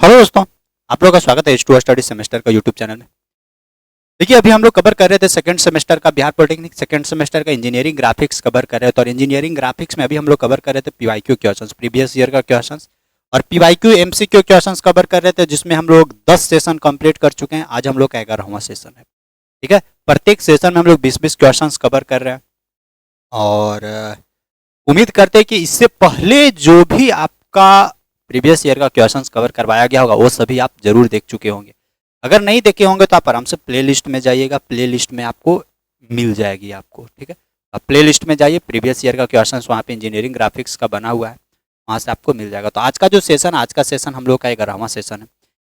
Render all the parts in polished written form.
Hello दोस्तों, आप लोगों का स्वागत है H2 स्टडी सेमेस्टर का यूट्यूब चैनल में। देखिए, अभी हम लोग कवर कर रहे थे सेकंड सेमेस्टर का बिहार पॉलिटेक्निक सेकंड सेमेस्टर का इंजीनियरिंग ग्राफिक्स कवर कर रहे थे। और इंजीनियरिंग ग्राफिक्स में अभी हम लोग कवर कर रहे थे पीवाईक्यू क्वेश्चंस, प्रीवियस ईयर का क्वेश्चंस और पीवाईक्यू एमसीक्यू क्वेश्चंस कवर कर रहे थे, जिसमें हम लोग 10 सेशन कंप्लीट कर चुके हैं। आज हम लोग का 11वां सेशन है। ठीक है, प्रत्येक सेशन में हम लोग 20-20 क्वेश्चन कवर कर रहे हैं और उम्मीद करते हैं कि इससे पहले जो भी आपका प्रीवियस ईयर का क्वेश्चंस कवर करवाया गया होगा वो सभी आप जरूर देख चुके होंगे। अगर नहीं देखे होंगे तो आप आराम से प्ले लिस्ट में जाइएगा, प्ले लिस्ट में आपको मिल जाएगी आपको। ठीक है, आप प्ले लिस्ट में जाइए, प्रीवियस ईयर का क्वेश्चंस वहाँ पे इंजीनियरिंग ग्राफिक्स का बना हुआ है, वहाँ से आपको मिल जाएगा। तो आज का जो सेशन, आज का सेशन हम लोग का 11वां सेशन है।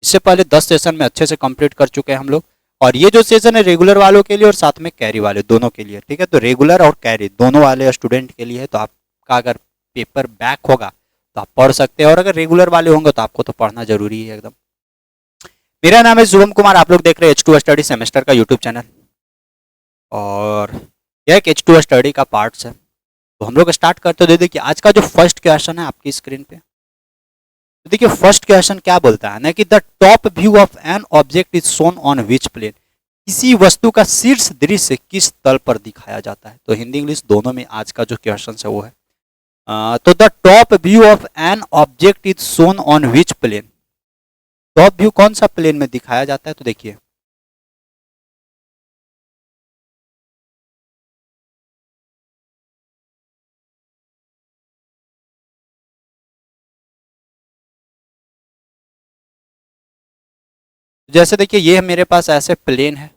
इससे पहले 10 सेशन में अच्छे से कंप्लीट कर चुके हैं हम लोग। और ये जो सेशन है रेगुलर वालों के लिए और साथ में कैरी वाले दोनों के लिए। ठीक है, तो रेगुलर और कैरी दोनों वाले स्टूडेंट के लिए है। तो आपका अगर पेपर बैक होगा तो आप पढ़ सकते हैं, और अगर रेगुलर वाले होंगे तो आपको तो पढ़ना जरूरी है एकदम। मेरा नाम है शुभम कुमार, आप लोग देख रहे हैं H2 स्टडी सेमेस्टर का यूट्यूब चैनल और यह एक H2 स्टडी का पार्ट्स है। तो हम लोग स्टार्ट करते हैं। देखिए, आज का जो फर्स्ट क्वेश्चन है आपकी स्क्रीन पे, तो देखिए फर्स्ट क्वेश्चन क्या बोलता है ना कि the top view of an object is shown on which plane. किसी वस्तु का शीर्ष दृश्य किस तल पर दिखाया जाता है। तो हिंदी इंग्लिश दोनों में आज का जो क्वेश्चन है वो है। तो the top view of an object is shown on which plane. Top view कौन सा प्लेन में दिखाया जाता है। तो देखिए, जैसे देखिए ये मेरे पास ऐसे प्लेन है,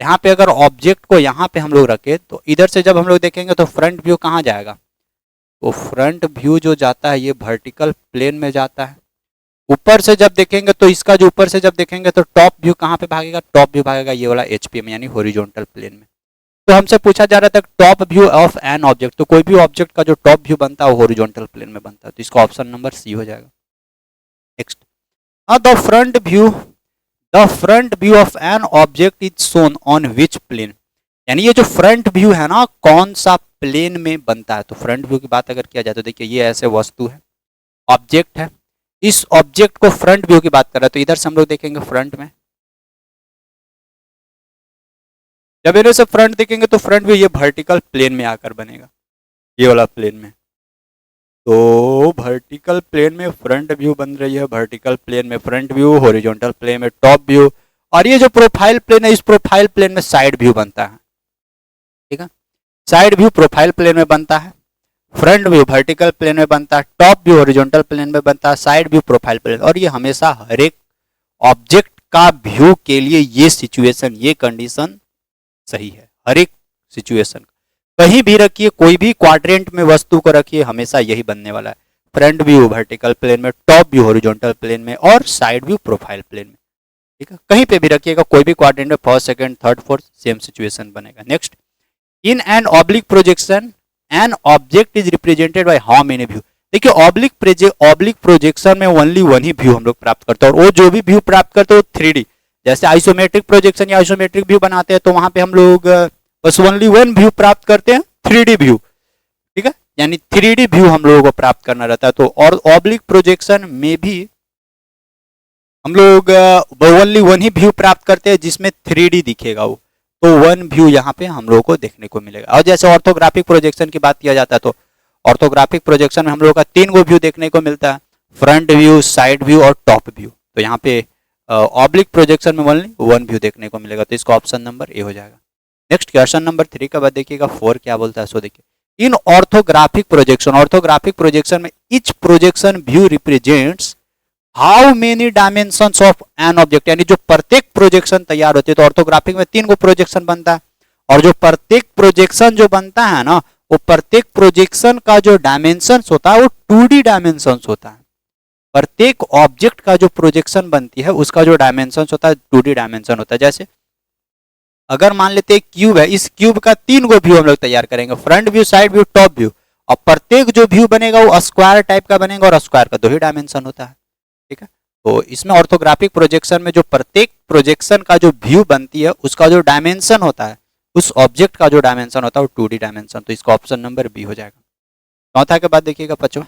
यहाँ पे अगर ऑब्जेक्ट को यहाँ पे हम लोग रखे तो इधर से जब हम लोग देखेंगे तो फ्रंट व्यू कहाँ जाएगा। तो फ्रंट व्यू जो जाता है ये वर्टिकल प्लेन में जाता है। ऊपर से जब देखेंगे तो इसका जो ऊपर से जब देखेंगे तो टॉप व्यू कहाँ पे भागेगा। टॉप व्यू भागेगा ये वाला एचपी में, यानी हॉरिजॉन्टल प्लेन में। तो हमसे पूछा जा रहा था top view of an object, तो कोई भी ऑब्जेक्ट का जो टॉप व्यू बनता है वो हॉरिजॉन्टल प्लेन में बनता है। तो इसका ऑप्शन नंबर सी हो जाएगा। Next, the front view of an object is shown on which plane. यानी ये जो फ्रंट व्यू है ना कौन सा प्लेन में बनता है। तो फ्रंट व्यू की बात अगर किया जाए तो देखिए ये ऐसे वस्तु है, ऑब्जेक्ट है, इस ऑब्जेक्ट को फ्रंट व्यू की बात कर रहा है। तो इधर से हम लोग देखेंगे फ्रंट में, जब इधर से फ्रंट देखेंगे तो फ्रंट व्यू ये वर्टिकल प्लेन में आकर बनेगा, ये वाला प्लेन में। तो वर्टिकल प्लेन में फ्रंट व्यू बन रही है, वर्टिकल प्लेन में फ्रंट व्यू, हॉरिजॉन्टल प्लेन में टॉप व्यू, और ये जो प्रोफाइल प्लेन है इस प्रोफाइल प्लेन में साइड व्यू बनता है। ठीक है, साइड व्यू प्रोफाइल प्लेन में बनता है, फ्रंट व्यू वर्टिकल प्लेन में बनता है, टॉप व्यू हॉरिजॉन्टल प्लेन में बनता है, साइड व्यू प्रोफाइल प्लेन। और ये हमेशा हर एक ऑब्जेक्ट का व्यू के लिए ये सिचुएशन, ये कंडीशन सही है। हर एक सिचुएशन कहीं भी रखिए, कोई भी क्वाड्रेंट में वस्तु को रखिए, हमेशा यही बनने वाला है। फ्रंट व्यू वर्टिकल प्लेन में, टॉप व्यू हॉरिजॉन्टल प्लेन में और साइड व्यू प्रोफाइल प्लेन में। ठीक है, कहीं पे भी रखिएगा, कोई भी क्वाड्रेंट में first second third fourth same situation बनेगा। Next, in an oblique projection an object is represented by how many view. देखिए ऑब्लिक प्रोजेक्शन में ओनली वन ही व्यू हम लोग प्राप्त करते हैं, और वो जो भी व्यू प्राप्त करते हैं वो 3D। जैसे आइसोमेट्रिक प्रोजेक्शन या आइसोमेट्रिक व्यू बनाते हैं तो वहां पे हम लोग बस ओनली वन व्यू प्राप्त करते हैं, 3D व्यू। ठीक है, यानी 3D व्यू हम लोगों को प्राप्त करना रहता है। तो और ऑब्लिक प्रोजेक्शन में भी हम लोग ओनली वन ही व्यू प्राप्त करते हैं जिसमें 3D दिखेगा वो, तो वन व्यू यहाँ पे हम लोगों को देखने को मिलेगा। और जैसे ऑर्थोग्राफिक प्रोजेक्शन की बात किया जाता है तो ऑर्थोग्राफिक प्रोजेक्शन में हम लोगों का 3 गो व्यू देखने को मिलता है, फ्रंट व्यू, साइड व्यू और टॉप व्यू। तो यहाँ पे ऑब्लिक प्रोजेक्शन में ओनली वन व्यू देखने को मिलेगा, तो इसका ऑप्शन नंबर ए हो जाएगा। नेक्स्ट क्वेश्चन नंबर 3 का बाद देखिएगा 4 क्या बोलता है। सो देखिए, इन ऑर्थोग्राफिक प्रोजेक्शन में etch projection view represents how many dimensions of an object. यानी जो प्रत्येक प्रोजेक्शन तैयार होती है, तो ऑर्थोग्राफिक में 3 गो प्रोजेक्शन बनता है, और जो प्रत्येक प्रोजेक्शन जो बनता है ना वो प्रत्येक प्रोजेक्शन का जो डायमेंशंस होता है वो 2D डायमेंशंस होता है। प्रत्येक ऑब्जेक्ट का जो प्रोजेक्शन बनती है उसका जो डायमेंशंस होता है 2D डायमेंशन होता है। जैसे अगर मान लेते हैं क्यूब है, इस क्यूब का 3 गो व्यू हम लोग तैयार करेंगे, front view, side view, top view, और प्रत्येक जो व्यू बनेगा वो स्क्वायर टाइप का बनेगा, और स्क्वायर का 2 ही डायमेंशन होता है। ठीक है, तो इसमें ऑर्थोग्राफिक प्रोजेक्शन में जो प्रत्येक प्रोजेक्शन का जो व्यू बनती है उसका जो डायमेंशन होता है, उस ऑब्जेक्ट का जो डायमेंशन होता है वो 2D डायमेंशन। तो इसका ऑप्शन नंबर बी हो जाएगा। चौथा के बाद देखिएगा 5वां,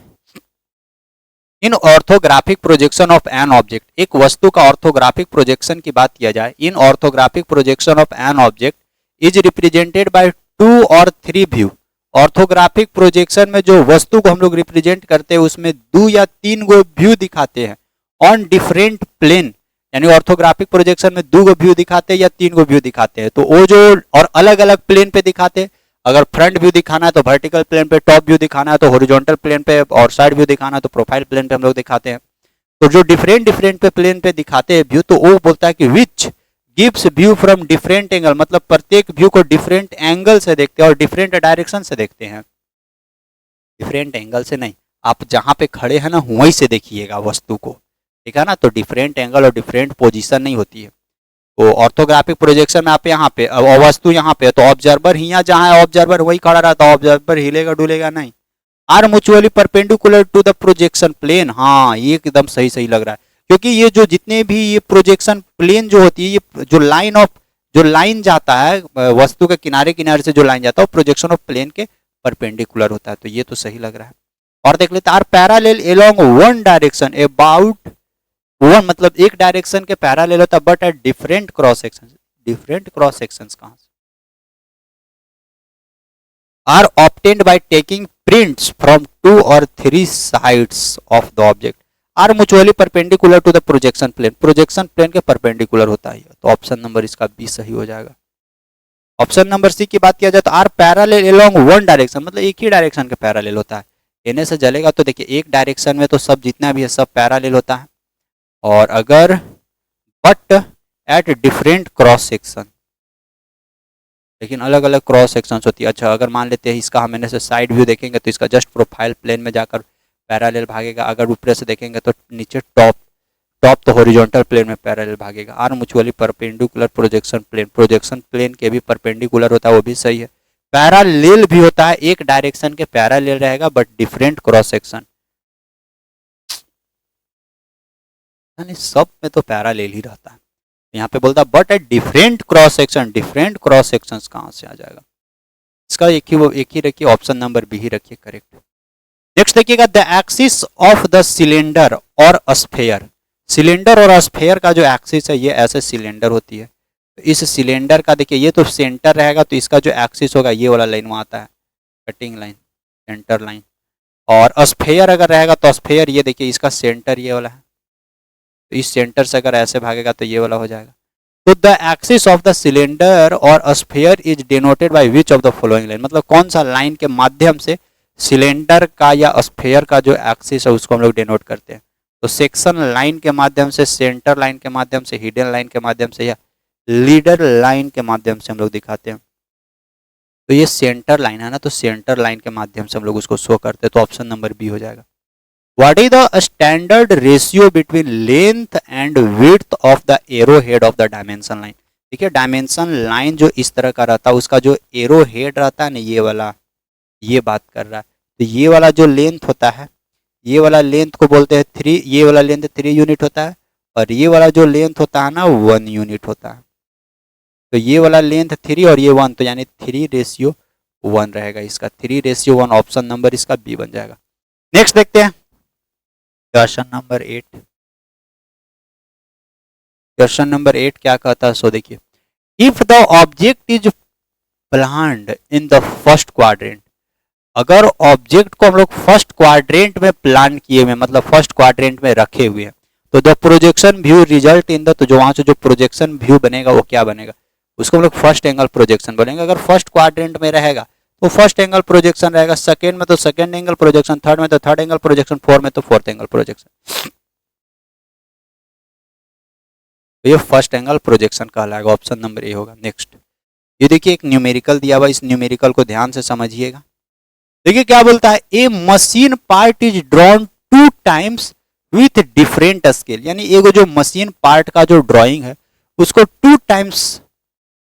in orthographic projection of an object, एक वस्तु का ऑर्थोग्राफिक प्रोजेक्शन की बात किया जाए, in orthographic projection of an object is represented by 2 और 3 व्यू। ऑर्थोग्राफिक प्रोजेक्शन में जो वस्तु को हम लोग रिप्रेजेंट करते हैं उसमें 2 या 3 गो व्यू दिखाते हैं ऑन डिफरेंट प्लेन, यानी ऑर्थोग्राफिक प्रोजेक्शन में 2 गो व्यू दिखाते हैं या 3 गो व्यू दिखाते हैं। तो वो जो और अलग अलग प्लेन पे दिखाते हैं, अगर फ्रंट व्यू दिखाना है तो वर्टिकल प्लेन पे, टॉप व्यू दिखाना है तो हॉरिजॉन्टल प्लेन पे, और साइड व्यू दिखाना है तो प्रोफाइल प्लेन पे हम लोग दिखाते हैं। तो जो डिफरेंट डिफरेंट पे प्लेन पे दिखाते हैं व्यू, तो वो बोलता है कि which gives view from different angle, मतलब प्रत्येक व्यू को डिफरेंट एंगल से देखते हैं और डिफरेंट डायरेक्शन से देखते हैं। डिफरेंट एंगल से नहीं, आप जहां पे खड़े हैं ना वहीं से देखिएगा वस्तु को, ठीक है ना। तो डिफरेंट एंगल और डिफरेंट पोजीशन नहीं होती है। तो ऑर्थोग्राफिक प्रोजेक्शन में आप यहाँ पे वस्तु यहाँ पे, तो ऑब्जर्वर ही यहाँ जहाँ है ऑब्जर्वर वही खड़ा रहता है, ऑब्जर्वर हिलेगा डुलेगा नहीं। Are mutually perpendicular to the projection plane, हाँ ये एकदम सही सही लग रहा है, क्योंकि ये जो जितने भी ये प्रोजेक्शन प्लेन जो होती है, ये जो लाइन जाता है वस्तु के किनारे किनारे से जो लाइन जाता है वो प्रोजेक्शन ऑफ प्लेन के परपेंडिकुलर होता है। तो ये तो सही लग रहा है। और देख लेते हैं, are parallel along one direction about one, मतलब एक डायरेक्शन के पैरेलल होता है but at different cross section. Different cross sections कहां से? Are obtained by taking prints from 2 और 3 sides of the object, are mutually perpendicular to the projection plane, projection plane के perpendicular होता है। तो ऑप्शन नंबर इसका बी सही हो जाएगा। ऑप्शन नंबर सी की बात किया जाए तो are parallel along one direction, मतलब एक ही डायरेक्शन के पैरेलल होता है। इन्हें से जलेगा तो देखिए एक डायरेक्शन में तो सब जितना भी है सब पैरेलल होता है, और अगर but at different cross section, लेकिन अलग अलग क्रॉस सेक्शंस होती है। अच्छा अगर मान लेते हैं इसका हम इन्हें से साइड व्यू देखेंगे तो इसका जस्ट प्रोफाइल प्लेन में जाकर पैरेलल भागेगा, अगर ऊपर से देखेंगे तो नीचे टॉप तो हॉरिजॉन्टल प्लेन में पैरेलल भागेगा। Are mutually perpendicular projection plane के भी परपेंडिकुलर होता है, वो भी सही है। पैरेलल भी होता है, एक डायरेक्शन के पैरेलल रहेगा बट डिफरेंट क्रॉस सेक्शन, यानी सब में तो पैरेलल ही रहता है। यहाँ पे बोलता है but at different cross section, different cross sections कहाँ से आ जाएगा? इसका एक ही रखिए, ऑप्शन नंबर बी ही रखिए करेक्ट। नेक्स्ट देखिएगा, the axis of the cylinder और स्फेयर, सिलेंडर और स्फेयर का जो एक्सिस है ये ऐसे सिलेंडर होती है। तो इस सिलेंडर का देखिए ये तो सेंटर रहेगा, तो इसका जो एक्सिस होगा ये वाला लाइन वहाँ आता है, कटिंग लाइन, सेंटर लाइन। और स्फेयर अगर रहेगा तो स्फेयर ये देखिए इसका सेंटर ये वाला है, तो इस सेंटर से अगर ऐसे भागेगा तो ये वाला हो जाएगा। तो the axis of the cylinder और sphere is denoted by which of the following line, मतलब कौन सा लाइन के माध्यम से सिलेंडर का या स्फीयर का जो एक्सिस है उसको हम लोग डिनोट करते हैं। तो सेक्शन लाइन के माध्यम से, सेंटर लाइन के माध्यम से, हिडन लाइन के माध्यम से, या लीडर लाइन के माध्यम से हम लोग दिखाते हैं। तो ये सेंटर लाइन है ना, तो सेंटर लाइन के माध्यम से हम लोग उसको शो करते हैं। तो ऑप्शन नंबर बी हो जाएगा। What is the standard ratio between length and width of the arrowhead of the dimension line? देखिए डायमेंशन लाइन जो इस तरह का रहता है उसका जो एरो हेड रहता है ना ये वाला, ये बात कर रहा है। तो ये वाला जो लेंथ होता है, ये वाला लेंथ को बोलते हैं 3, ये वाला लेंथ 3 यूनिट होता है, और ये वाला जो लेंथ होता है ना 1 यूनिट होता है। तो ये वाला लेंथ 3 और ये 1, तो यानी 3:1 रहेगा इसका, 3:1, ऑप्शन नंबर इसका बी बन जाएगा। नेक्स्ट देखते हैं क्वेश्चन नंबर 8। क्वेश्चन नंबर 8 क्या कहता है, सो देखिए, if the object is planned in the first quadrant, अगर ऑब्जेक्ट को हम लोग फर्स्ट क्वाड्रेंट में प्लान किए हुए, मतलब फर्स्ट क्वाड्रेंट में रखे हुए हैं, तो the projection view result in the, तो जो वहां से जो प्रोजेक्शन व्यू बनेगा वो क्या बनेगा, उसको हम लोग फर्स्ट एंगल प्रोजेक्शन बनेगा। अगर फर्स्ट क्वाड्रेंट में रहेगा तो फर्स्ट एंगल प्रोजेक्शन रहेगा, सेकंड में तो सेकंड एंगल प्रोजेक्शन, थर्ड में तो थर्ड एंगल प्रोजेक्शन, फोर्थ में तो फोर्थ एंगल प्रोजेक्शन। तो ये फर्स्ट एंगल प्रोजेक्शन कहलाएगा, ऑप्शन नंबर ए होगा। नेक्स्ट ये देखिए एक न्यूमेरिकल दिया हुआ, इस न्यूमेरिकल को ध्यान से समझिएगा। देखिए क्या बोलता है, a machine part is drawn 2 times with different scale, यानी एक जो मशीन पार्ट का जो ड्रॉइंग है उसको 2 टाइम्स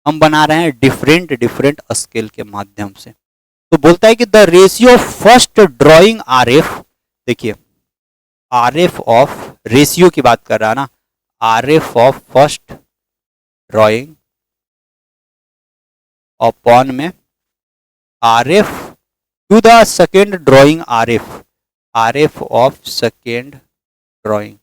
हम बना रहे हैं डिफरेंट स्केल के माध्यम से। तो बोलता है कि the ratio first drawing RF, देखिए आरएफ ऑफ, रेशियो की बात कर रहा है ना, RF of first drawing upon में RF to the second drawing RF, RF of second drawing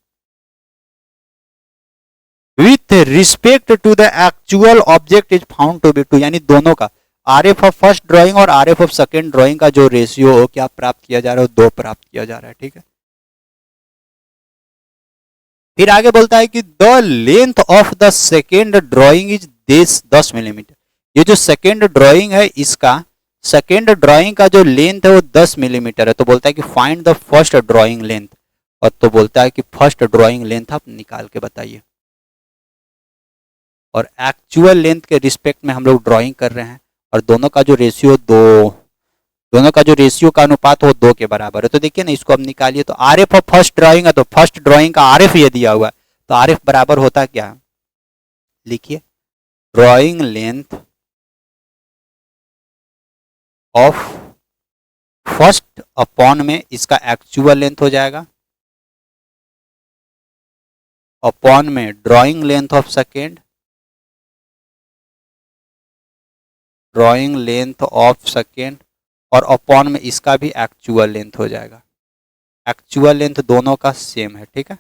with respect to the actual object is found to be two, यानी दोनों का RF ऑफ फर्स्ट ड्राइंग और RF ऑफ सेकेंड ड्राइंग का जो ratio हो क्या प्राप्त किया जा रहा है, 2 प्राप्त किया जा रहा है। ठीक है, फिर आगे बोलता है कि the length of the second drawing is 10 millimetre. ये जो सेकेंड ड्राइंग है इसका सेकेंड ड्राइंग का जो लेंथ है वो 10 मिलीमीटर है। तो बोलता है कि find the first drawing length, और तो बोलता है कि फर्स्ट ड्राइंग लेंथ आप निकाल के बताइए। और एक्चुअल लेंथ के रिस्पेक्ट में हम लोग ड्राइंग कर रहे हैं और दोनों का जो रेशियो दोनों का जो रेशियो का अनुपात हो 2 के बराबर है। तो देखिए ना, इसको अब निकालिए। तो RF ऑफ फर्स्ट ड्राइंग है तो फर्स्ट ड्राइंग का RF ये दिया हुआ है, तो RF बराबर होता क्या, लिखिए drawing length of first upon में इसका एक्चुअल लेंथ हो जाएगा, अपॉन में drawing length of second, drawing length of second, और अपॉन में इसका भी एक्चुअल लेंथ हो जाएगा। एक्चुअल लेंथ दोनों का सेम है। ठीक है,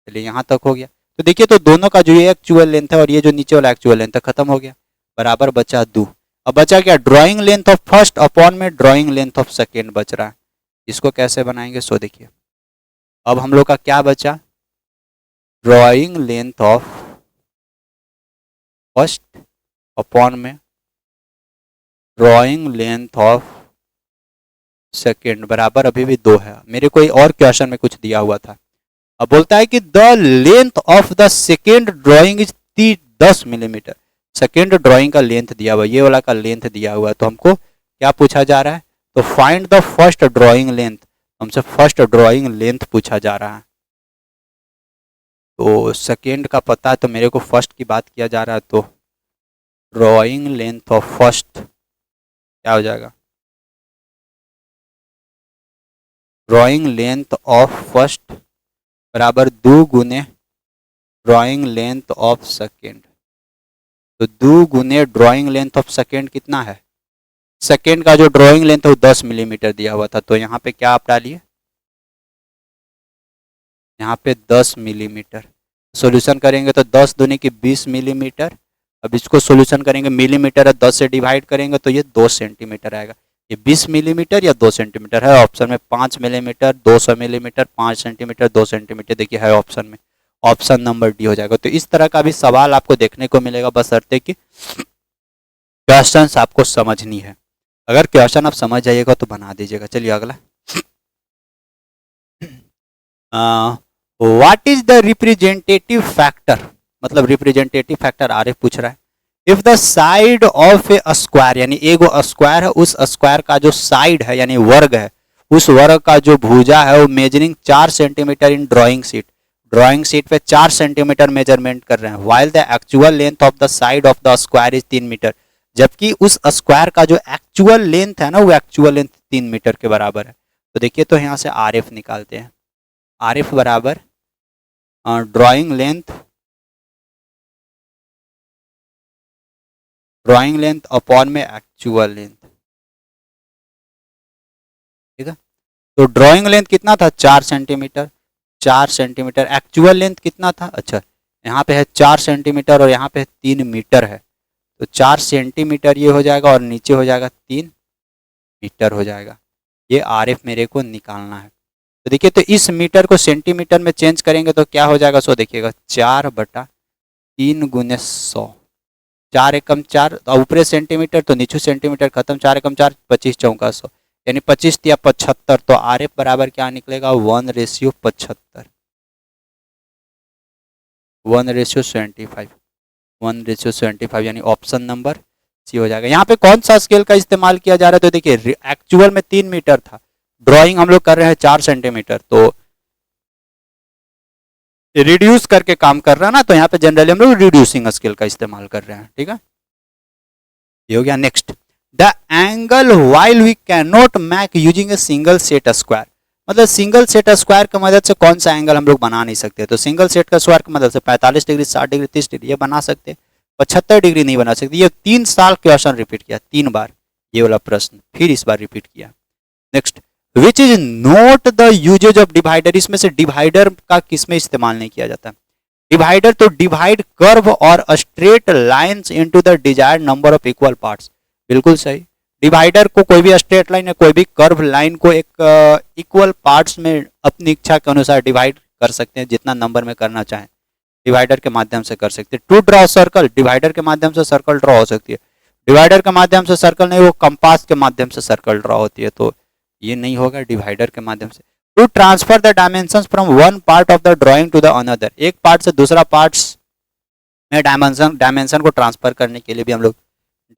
चलिए यहाँ तक हो गया। तो देखिए, तो दोनों का जो ये एक्चुअल लेंथ है और ये जो नीचे वाला एक्चुअल लेंथ है खत्म हो गया, बराबर बचा 2। अब बचा क्या, drawing length of first upon में ड्राइंग लेंथ ऑफ सेकेंड बच रहा है। इसको कैसे बनाएंगे, सो देखिए अब हम लोग का क्या बचा, drawing length of first upon में ड्राइंग लेंथ ऑफ सेकेंड बराबर अभी भी 2 है। मेरे कोई और क्वेश्चन में कुछ दिया हुआ था। अब बोलता है कि the length of the second drawing is 10 millimetre. Second drawing का लेंथ दिया हुआ, ये वाला का लेंथ दिया हुआ है, तो हमको क्या पूछा जा रहा है, तो find the first drawing length. हमसे फर्स्ट ड्राइंग लेंथ पूछा जा रहा है। तो सेकेंड का पता है तो मेरे को फर्स्ट की बात किया जा रहा है, तो ड्राइंग लेंथ ऑफ फर्स्ट क्या हो जाएगा, ड्राइंग लेंथ ऑफ फर्स्ट बराबर 2 गुने ड्राइंग लेंथ ऑफ सेकेंड। तो 2 गुने ड्राइंग लेंथ ऑफ सेकेंड कितना है, सेकेंड का जो ड्राइंग लेंथ है वो 10 मिलीमीटर दिया हुआ था, तो यहाँ पे क्या आप डालिए, यहाँ पे 10 मिलीमीटर। सॉल्यूशन करेंगे तो 10 दूनी की 20 मिलीमीटर। अब इसको सॉल्यूशन करेंगे, मिलीमीटर है 10 से डिवाइड करेंगे तो ये 2 सेंटीमीटर आएगा। ये 20 मिलीमीटर या 2 सेंटीमीटर है ऑप्शन में, 5 मिलीमीटर, 200 मिलीमीटर, 5 सेंटीमीटर, 2 सेंटीमीटर, देखिए है ऑप्शन में, ऑप्शन नंबर डी हो जाएगा। तो इस तरह का भी सवाल आपको देखने को मिलेगा, बशर्ते कि क्वेश्चन आपको समझनी है। अगर क्वेश्चन आप समझ जाइएगा तो बना दीजिएगा। चलिए अगला, what is the representative factor, मतलब रिप्रेजेंटेटिव फैक्टर RF पूछ रहा है। If the side of A square, यानी एगो स्क्वायर है, उस स्क्वायर का जो साइड है यानी वर्ग है, उस वर्ग का जो भुजा है वो measuring 4 centimetre in drawing sheet, drawing sheet पे 4 सेंटीमीटर मेजरमेंट कर रहे हैं, while the actual length of the side of the square is 3 metre, जबकि उस स्क्वायर का जो एक्चुअल लेंथ है ना वो एक्चुअल लेंथ 3 मीटर के बराबर है। तो देखिए, तो यहाँ से RF निकालते हैं, RF बराबर ड्राइंग लेंथ अपॉन में एक्चुअल लेंथ। ठीक है, तो ड्राइंग लेंथ कितना था, 4 सेंटीमीटर, 4 सेंटीमीटर। एक्चुअल लेंथ कितना था, अच्छा यहाँ पे है 4 सेंटीमीटर और यहाँ पे 3 मीटर है, तो 4 सेंटीमीटर ये हो जाएगा और नीचे हो जाएगा 3 मीटर हो जाएगा। ये RF मेरे को निकालना है। तो देखिए, तो इस मीटर को सेंटीमीटर में चेंज करेंगे तो क्या हो जाएगा, सो देखिएगा 4/3 गुने 100, 4 एकम 4, ऊपरे सेंटीमीटर तो नीचे सेंटीमीटर, खत्म, 4 एकम 4, 25 चौका 100, यानी 25 या 75। तो RF बराबर क्या निकलेगा, 1/75, 1/75, 1/75, यानी ऑप्शन नंबर सी हो जाएगा। यहाँ पे कौन सा स्केल का इस्तेमाल किया जा रहा है, तो देखिए एक्चुअल में 3 मीटर था, ड्राइंग हम लोग कर रहे हैं 4 सेंटीमीटर, तो रिड्यूस करके काम कर रहा है ना, तो यहाँ पे जनरली हम लोग रिड्यूसिंग स्केल का इस्तेमाल कर रहे हैं। ठीक है, ये हो गया। Next, the angle while we can not make using a single set square, मतलब सिंगल सेट स्क्वायर की मदद से कौन सा एंगल हम लोग बना नहीं सकते, तो सिंगल सेट का स्क्वायर की मदद से 45 डिग्री, 60 डिग्री, 30 डिग्री ये बना सकते, 75 डिग्री नहीं बना सकते। ये 3 साल क्वेश्चन रिपीट किया, 3 बार ये वाला प्रश्न, फिर इस बार रिपीट किया। Next, which is not the uses of divider, इसमें से डिवाइडर का किस में इस्तेमाल नहीं किया जाता। डिवाइडर तो डिवाइड कर्व और straight lines into the desired number of equal parts, बिल्कुल सही। डिवाइडर को कोई भी स्ट्रेट लाइन या कोई भी कर्व लाइन को एक इक्वल पार्ट्स में अपनी इच्छा के अनुसार डिवाइड कर सकते हैं, जितना नंबर में करना चाहें डिवाइडर के माध्यम से कर सकते हैं। टू ड्रॉ सर्कल, डिवाइडर के माध्यम से सर्कल ड्रॉ हो सकती है। डिवाइडर के माध्यम से सर्कल नहीं, वो कंपास के माध्यम से सर्कल ड्रॉ होती है, तो ये नहीं होगा डिवाइडर के माध्यम से। To transfer the dimensions from one part of the drawing to the another, एक पार्ट से दूसरा पार्ट्स में डायमेंशन को ट्रांसफर करने के लिए भी हम लोग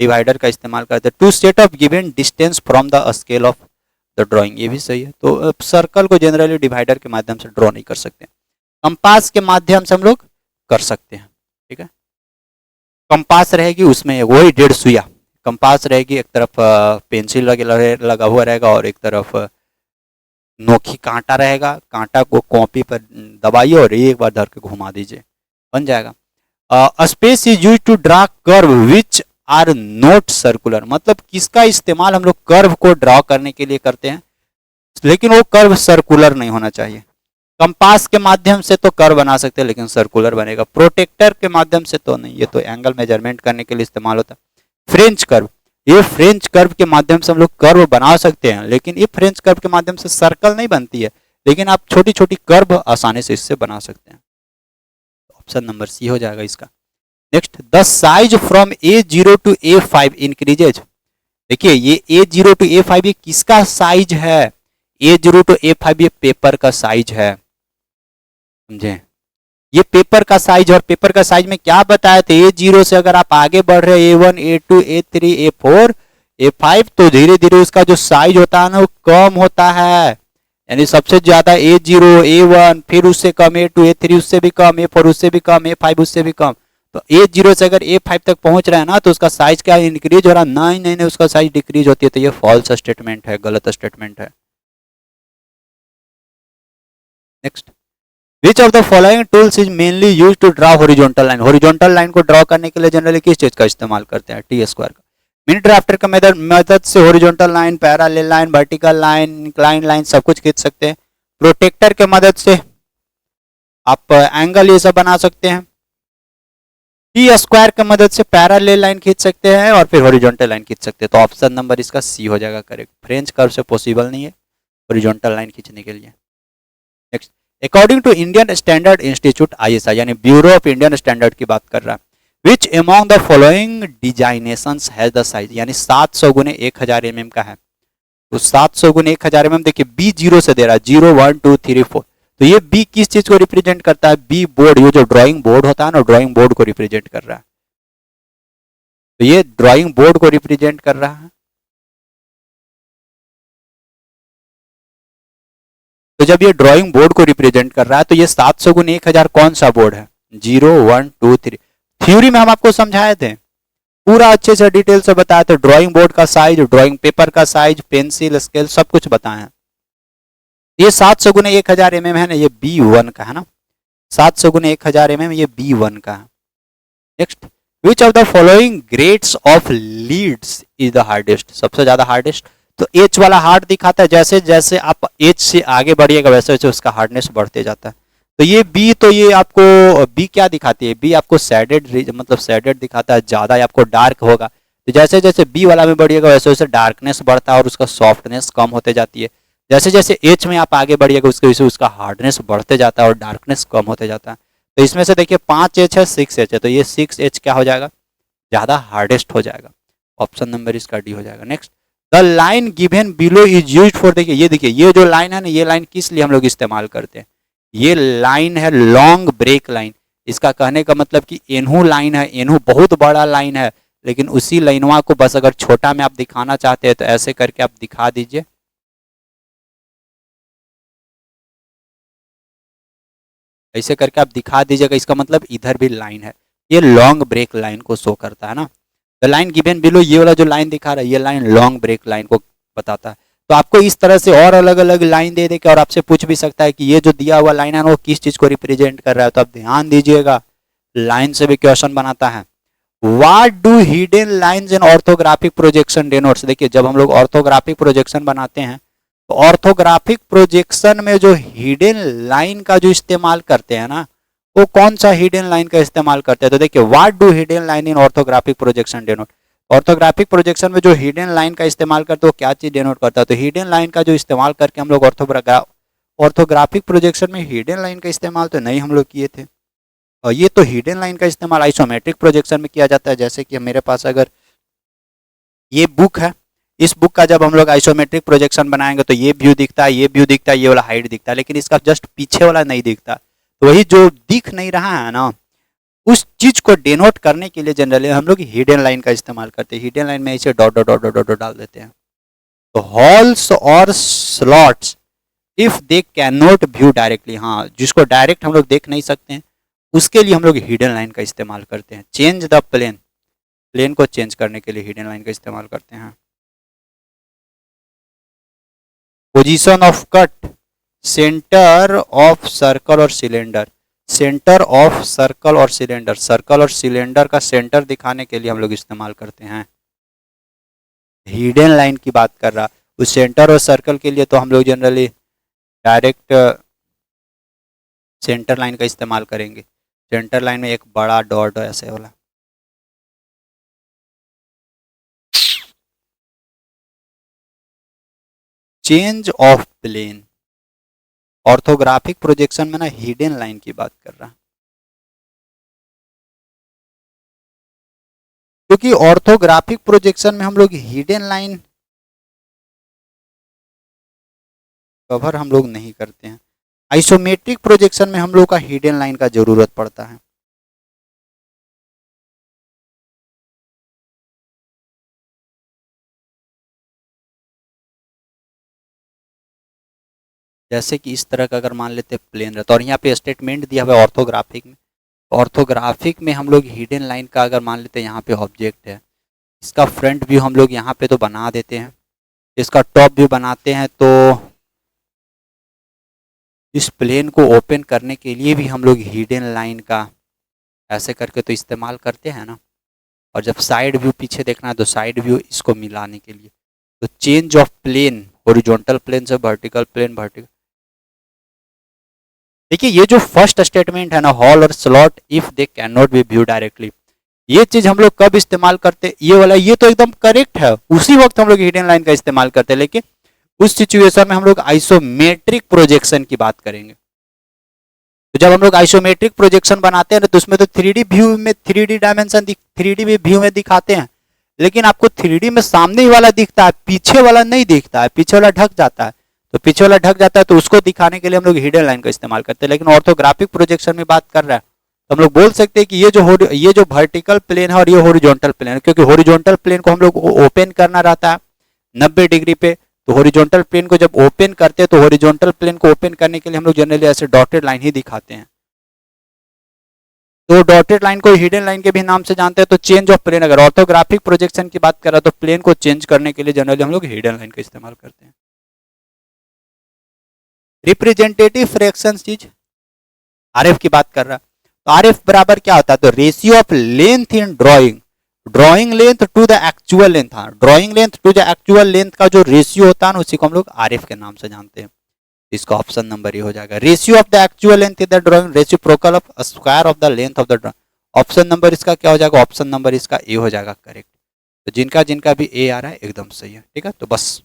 डिवाइडर का इस्तेमाल करते हैं। To set off given distance from the scale of the drawing, ये भी सही है। तो सर्कल को जनरली डिवाइडर के माध्यम से ड्रॉ नहीं कर सकते, कंपास के माध्यम से हम लोग कर सकते हैं, ठीक है। कंपास रहेगी उसमें वही 1.5 सुइया कंपास रहेगी, एक तरफ पेंसिल लगा हुआ रहेगा और एक तरफ नोखी कांटा रहेगा। कांटा को कॉपी पर दबाइए और एक बार धर के घुमा दीजिए, बन जाएगा। Space is use to draw curve which are not circular, मतलब किसका इस्तेमाल हम लोग कर्व को ड्रॉ करने के लिए करते हैं, लेकिन वो कर्व सर्कुलर नहीं होना चाहिए। कंपास के माध्यम से तो कर्व बना सकते हैं लेकिन सर्कुलर बनेगा, प्रोटेक्टर के माध्यम से तो नहीं, ये तो एंगल मेजरमेंट करने के लिए इस्तेमाल होता है। फ्रेंच कर्व, ये फ्रेंच कर्व के माध्यम से हम लोग कर्व बना सकते हैं, लेकिन ये फ्रेंच कर्व के माध्यम से सर्कल नहीं बनती है, लेकिन आप छोटी छोटी कर्व आसानी से इससे बना सकते हैं। ऑप्शन नंबर सी हो जाएगा इसका। Next, the size from A0 to A5 increases, देखिए ये A0 to A5 ये किसका साइज है, A0 to A5 ये पेपर का साइज है, समझे, ये पेपर का साइज। और पेपर का साइज में क्या बताया थे, A0 से अगर आप आगे बढ़ रहे हैं A1 A2 A3 A4 A5 तो धीरे धीरे उसका जो साइज होता है ना वो कम होता है, यानी सबसे ज्यादा A0 A1, फिर उससे कम A2 A3 उससे भी कम A4 उससे भी कम A5 उससे भी कम। तो A0 से अगर A5 तक पहुंच रहा है ना तो उसका साइज क्या इंक्रीज हो रहा है, नहीं नहीं नहीं उसका साइज डिक्रीज होती है, तो ये फॉल्स स्टेटमेंट है, गलत स्टेटमेंट है। Next, which of the following tools is mainly use to draw horizontal line, horizontal line को ड्रॉ करने के लिए जनरली किस चीज का इस्तेमाल करते हैं, टी स्क्वायर का। मिनी ड्राफ्टर का मेथड से horizontal line, parallel line, vertical line, incline line सब कुछ खींच सकते हैं। प्रोटेक्टर के मदद से आप एंगल ये सब बना सकते हैं। टी स्क्वायर की मदद से पैरेलल लाइन खींच सकते हैं और फिर हॉरिजॉन्टल लाइन खींच सकते हैं। तो ऑप्शन नंबर इसका सी हो जाएगा करेक्ट, फ्रेंच कर्व से पॉसिबल नहीं है हॉरिजॉन्टल लाइन खींचने के लिए। Next, according to Indian standard institute ISI यानी ब्यूरो ऑफ इंडियन स्टैंडर्ड की बात कर रहा है, which among the following designations has the size, यानी 700 गुने 1000 mm का है, तो 700 गुने 1000 mm देखिए B0 से दे रहा है 0 1 2 3 4, तो ये B किस चीज को रिप्रेजेंट करता है, B बोर्ड, ये जो ड्राइंग बोर्ड होता है ना ड्राइंग बोर्ड को रिप्रेजेंट कर रहा है, तो ये ड्राइंग बोर्ड को रिप्रेजेंट कर रहा है। तो जब ये ड्राइंग बोर्ड को रिप्रेजेंट कर रहा है तो ये 700 गुने 1000 कौन सा बोर्ड है, 0 1 2 3। थ्योरी में हम आपको समझाए थे, पूरा अच्छे से डिटेल से बताया था, ड्राइंग बोर्ड का साइज, ड्राइंग पेपर का साइज, पेंसिल स्केल सब कुछ बताए हैं। ये 700 गुने 1000 mm है ना, ये B1 का है ना, 700 गुने 1000 mm ये B1 का है। Next, which of the following grades of leads is the hardest, सबसे ज्यादा हार्डेस्ट, तो H वाला हार्ड दिखाता है, जैसे जैसे आप H से आगे बढ़िएगा वैसे वैसे उसका हार्डनेस बढ़ते जाता है। तो ये B, तो ये आपको B क्या दिखाती है, B आपको सैडेड, मतलब सैडेड दिखाता है, ज्यादा आपको डार्क होगा, तो जैसे जैसे B वाला में बढ़िएगा वैसे वैसे डार्कनेस बढ़ता है और उसका सॉफ्टनेस कम होते जाती है। जैसे जैसे H में आप आगे बढ़िएगा उसके वजह से उसका हार्डनेस बढ़ते जाता है और डार्कनेस कम होते जाता है। तो इसमें से देखिए 5H है 6H है, तो ये 6H क्या हो जाएगा, ज्यादा हार्डेस्ट हो जाएगा, ऑप्शन नंबर इसका डी हो जाएगा। Next, the line given below is used for, देखिए ये जो लाइन है ना, ये लाइन किस लिए हम लोग इस्तेमाल करते हैं, ये लाइन है लॉन्ग ब्रेक लाइन। इसका कहने का मतलब कि एनहू लाइन है, एनहू बहुत बड़ा लाइन है, लेकिन उसी लाइनवा को बस अगर छोटा में आप दिखाना चाहते हैं तो ऐसे करके आप दिखा दीजिए, ऐसे करके आप दिखा दीजिएगा, इसका मतलब इधर भी लाइन है, ये लॉन्ग ब्रेक लाइन को शो करता है ना। द लाइन गिवन बिलो, ये वाला जो लाइन दिखा रहा है ये लाइन लॉन्ग ब्रेक लाइन को बताता है। तो आपको इस तरह से और अलग अलग लाइन दे दे के और आपसे पूछ भी सकता है कि ये जो दिया हुआ लाइन है वो किस चीज को रिप्रेजेंट कर रहा है, तो आप ध्यान दीजिएगा, लाइन से भी क्वेश्चन बनाता है। What do hidden lines in orthographic projection denotes, देखिए जब हम लोग ऑर्थोग्राफिक प्रोजेक्शन बनाते हैं तो ऑर्थोग्राफिक प्रोजेक्शन में जो हिडन लाइन का जो इस्तेमाल करते हैं ना, वो कौन सा हिडन लाइन का इस्तेमाल करते हैं? तो देखिए, what do hidden line in orthographic projection denote? Orthographic projection में जो हिडन लाइन का इस्तेमाल करते हैं वो क्या चीज डिनोट करता है? तो हिडन लाइन का जो इस्तेमाल करके हम लोग ऑर्थोग्राफिक प्रोजेक्शन में हिडन लाइन का इस्तेमाल तो नहीं हम लोग किए थे। और ये तो हिडन लाइन का इस्तेमाल आइसोमेट्रिक प्रोजेक्शन में किया जाता है। जैसे कि मेरे पास अगर ये बुक है, इस बुक का जब हम लोग आइसोमेट्रिक प्रोजेक्शन बनाएंगे तो ये व्यू दिखता है, ये व्यू दिखता है, ये वाला हाइट दिखता है, लेकिन इसका जस्ट पीछे वाला नहीं दिखता। तो वही जो दिख नहीं रहा है ना, उस चीज को डिनोट करने के लिए जनरली हम लोग हिडन लाइन का इस्तेमाल करते हैं। हिडन लाइन में इसे dot dot dot dot dot डाल देते हैं। तो हॉल्स और slots if they can not view directly, हाँ, जिसको डायरेक्ट हम लोग देख नहीं सकते हैं, उसके लिए हम लोग हिडन लाइन का इस्तेमाल करते हैं। चेंज द प्लेन, प्लेन को चेंज करने के लिए हिडन लाइन का इस्तेमाल करते हैं। Position of cut, centre of circle और सिलेंडर, सेंटर ऑफ सर्कल और सिलेंडर, सर्कल और सिलेंडर का सेंटर दिखाने के लिए हम लोग इस्तेमाल करते हैं। हिडन लाइन की बात कर रहा, उस सेंटर और सर्कल के लिए तो हम लोग जनरली डायरेक्ट सेंटर लाइन का इस्तेमाल करेंगे। सेंटर लाइन में एक बड़ा डॉट है ऐसे वाला। Change of plane, orthographic projection में ना हिडन लाइन की बात कर रहा, क्योंकि ऑर्थोग्राफिक प्रोजेक्शन में हम लोग हिडन लाइन कवर हम लोग नहीं करते हैं। आइसोमेट्रिक प्रोजेक्शन में हम लोग का हिडन लाइन का जरूरत पड़ता है। जैसे कि इस तरह का अगर मान लेते प्लेन रहता, और यहाँ पे स्टेटमेंट दिया हुआ है ऑर्थोग्राफिक में, ऑर्थोग्राफिक में हम लोग हिडन लाइन का अगर मान लेते हैं यहाँ पे ऑब्जेक्ट है, इसका फ्रंट व्यू हम लोग यहाँ पे तो बना देते हैं, इसका टॉप व्यू बनाते हैं, तो इस प्लेन को ओपन करने के लिए भी हम लोग हिडन लाइन का ऐसे करके तो इस्तेमाल करते हैं ना। और जब साइड व्यू पीछे देखना है तो साइड व्यू इसको मिलाने के लिए, तो change of plane, horizontal plane से वर्टिकल प्लेन, वर्टिकल। देखिए, ये जो फर्स्ट स्टेटमेंट है ना, हॉल और slot if they can not be view directly, ये चीज हम लोग कब इस्तेमाल करते, ये वाला, ये तो एकदम करेक्ट है, उसी वक्त हम लोग हिडन लाइन का इस्तेमाल करते हैं। लेकिन उस सिचुएशन में हम लोग आइसोमेट्रिक प्रोजेक्शन की बात करेंगे। तो जब हम लोग आइसोमेट्रिक प्रोजेक्शन बनाते हैं तो उसमें तो 3D व्यू में, 3D डायमेंशन 3D व्यू में दिखाते हैं, लेकिन आपको 3D में सामने ही वाला दिखता है, पीछे वाला नहीं दिखता है, पीछे वाला ढक जाता है। तो पीछे वाला ढक जाता है तो उसको दिखाने के लिए हम लोग हिडन लाइन का इस्तेमाल करते हैं। लेकिन ऑर्थोग्राफिक प्रोजेक्शन में बात कर रहा है तो हम लोग बोल सकते हैं कि ये जो वर्टिकल प्लेन है और ये हॉरिजॉन्टल प्लेन है, क्योंकि हॉरिजॉन्टल प्लेन को हम लोग ओपन करना रहता है 90 डिग्री पे। तो हॉरिजॉन्टल प्लेन को जब ओपन करते हैं तो हॉरिजॉन्टल प्लेन को ओपन करने के लिए हम लोग जनरली ऐसे डॉटेड लाइन ही दिखाते हैं। तो डॉटेड लाइन को हिडन लाइन के भी नाम से जानते हैं। तो चेंज ऑफ प्लेन, अगर ऑर्थोग्राफिक प्रोजेक्शन की बात कर रहा है तो प्लेन को चेंज करने के लिए जनरली हम लोग हिडन लाइन का इस्तेमाल करते हैं। रिप्रेजेंटेटिव फ्रैक्शन चीज आरएफ की बात कर रहा है, तो आरएफ बराबर क्या होता है, तो ratio of length in drawing, drawing length to the actual length, हाँ, drawing length to the actual length का जो रेशियो होता है ना, उसी को हम लोग आरएफ के नाम से जानते हैं। इसका ऑप्शन नंबर ये हो जाएगा, ratio of the actual length in the drawing reciprocal of square of the length of the drawing. Option number इसका क्या हो जाएगा, ऑप्शन नंबर इसका ए हो जाएगा करेक्ट। तो जिनका जिनका भी ए आ रहा है एकदम सही है, ठीक है। तो बस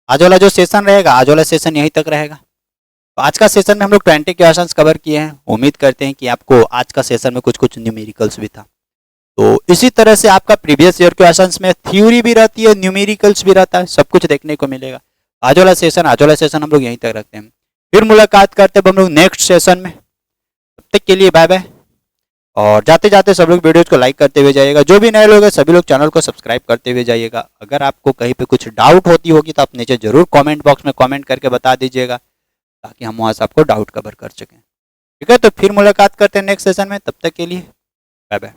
आज वाला जो सेशन रहेगा, आज वाला सेशन यहीं तक रहेगा। तो आज का सेशन में हम लोग 20 क्वेश्चंस कवर किए हैं। उम्मीद करते हैं कि आपको आज का सेशन में कुछ कुछ न्यूमेरिकल्स भी था। तो इसी तरह से आपका प्रीवियस ईयर क्वेश्चंस में थ्योरी भी रहती है, न्यूमेरिकल्स भी रहता है, सब कुछ देखने को मिलेगा। आज वाला सेशन हम लोग यहीं तक रखते हैं। फिर मुलाकात करते हैं हम लोग नेक्स्ट सेशन में। तब तक के लिए बाय बाय। और जाते जाते सब लोग वीडियोज को लाइक करते हुए जाइएगा। जो भी नए लोग हैं सभी लोग चैनल को सब्सक्राइब करते हुए जाइएगा। अगर आपको कहीं पे कुछ डाउट होती होगी तो आप नीचे जरूर कमेंट बॉक्स में कमेंट करके बता दीजिएगा, ताकि हम वहाँ से आपको डाउट कवर कर सकें। ठीक है, तो फिर मुलाकात करते हैं नेक्स्ट सेशन में। तब तक के लिए बाय बाय।